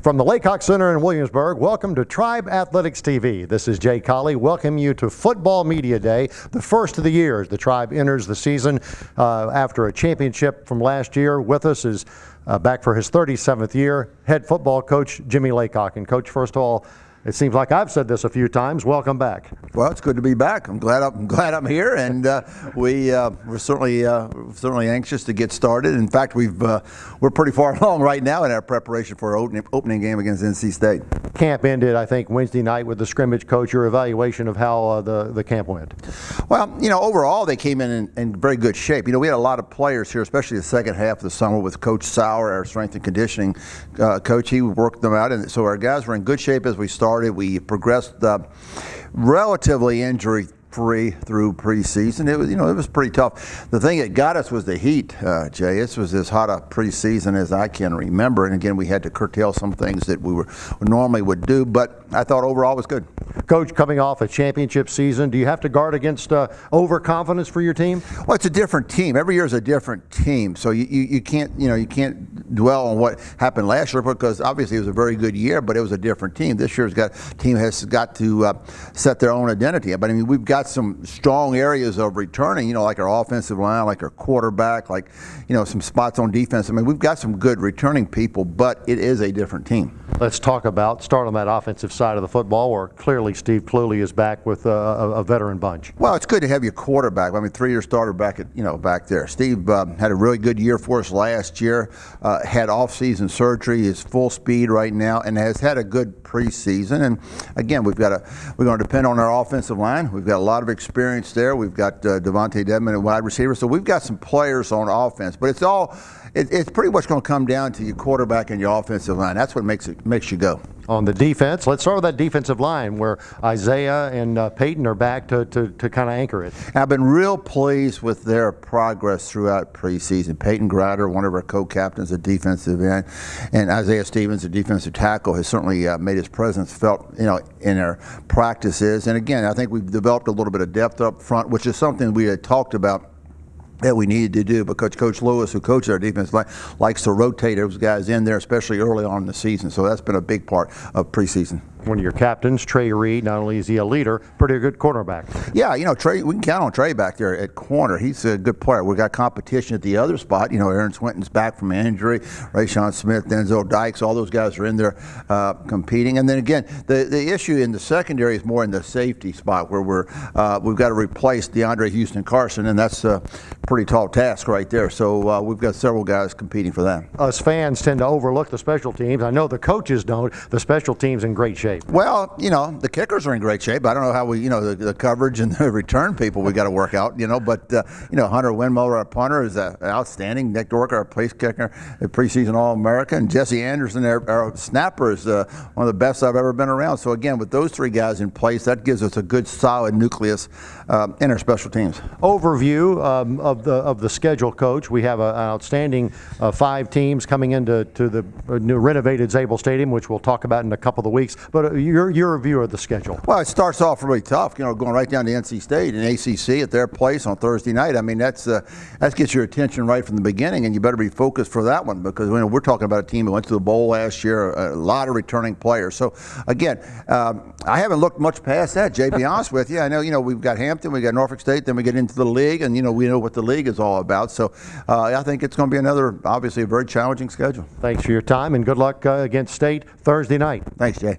From the Laycock Center in Williamsburg, welcome to Tribe Athletics TV. This is Jay Colley. Welcome you to Football Media Day, the first of the year as the Tribe enters the season after a championship from last year. With us is back for his 37th year, head football coach Jimmye Laycock. And Coach, first of all, it seems like I've said this a few times. Welcome back. Well, it's good to be back. I'm glad I'm here, and we're certainly anxious to get started. In fact, we're pretty far along right now in our preparation for our opening game against NC State. Camp ended, I think, Wednesday night with the scrimmage. Coach, your evaluation of how the camp went? Well, overall they came in very good shape. We had a lot of players here, especially the second half of the summer with Coach Sauer, our strength and conditioning coach. He worked them out, and so our guys were in good shape as we started. We progressed relatively injury-free through preseason. It was pretty tough. The thing that got us was the heat, Jay. This was as hot a preseason as I can remember, and again, we had to curtail some things that we normally would do, but I thought overall it was good. Coach, coming off a championship season, do you have to guard against overconfidence for your team? Well, it's a different team. Every year is a different team, so you can't dwell on what happened last year because obviously it was a very good year, but it was a different team. This year's team has got to set their own identity. But I mean, we've got some strong areas of returning, like our offensive line, like our quarterback, like some spots on defense. I mean, we've got some good returning people, but it is a different team. Let's start on that offensive side of the football, where clearly Steve Cluley is back with a veteran bunch. Well, it's good to have your quarterback. I mean, three-year starter back there. Steve had a really good year for us last year. Had off-season surgery, is full speed right now, and has had a good preseason. And again, we're going to depend on our offensive line. We've got a lot of experience there. We've got Devontae Dedman at wide receiver, so we've got some players on offense. But it's pretty much going to come down to your quarterback and your offensive line. That's what makes you go. On the defense, let's start with that defensive line where Isaiah and Peyton are back to kind of anchor it. I've been real pleased with their progress throughout preseason. Peyton Grider, one of our co-captains at defensive end, and Isaiah Stevens, a defensive tackle, has certainly made his presence felt in our practices. And again, I think we've developed a little bit of depth up front, which is something we had talked about that we needed to do because Coach Lewis, who coaches our defense, likes to rotate those guys in there, especially early on in the season. So that's been a big part of preseason. One of your captains, Trey Reed, not only is he a leader, pretty good cornerback. Yeah, Trey, we can count on Trey back there at corner. He's a good player. We've got competition at the other spot. Aaron Swinton's back from injury. Rayshawn Smith, Denzel Dykes, all those guys are in there competing. And then again, the issue in the secondary is more in the safety spot where we've got to replace DeAndre Houston Carson, and that's a pretty tall task right there. So we've got several guys competing for that. Us fans tend to overlook the special teams. I know the coaches don't. The special teams in great shape. Well, the kickers are in great shape. I don't know how the coverage and the return people we got to work out, but Hunter Winmower, our punter, is outstanding. Nick Dorker, our place kicker, a preseason All-American, and Jesse Anderson, our snapper, is one of the best I've ever been around. So again, with those three guys in place, that gives us a good solid nucleus in our special teams. Overview of the schedule, Coach. We have an outstanding 5 teams coming into the new renovated Zabel Stadium, which we'll talk about in a couple of weeks. But your review of the schedule. Well, it starts off really tough, going right down to NC State and ACC at their place on Thursday night. I mean, that gets your attention right from the beginning, and you better be focused for that one because we're talking about a team that went to the bowl last year, a lot of returning players. So again, I haven't looked much past that, Jay, to be honest with you. I know we've got Hampton, we got Norfolk State, then we get into the league, and we know what the league is all about. So I think it's going to be another, obviously, a very challenging schedule. Thanks for your time, and good luck against State Thursday night. Thanks, Jay.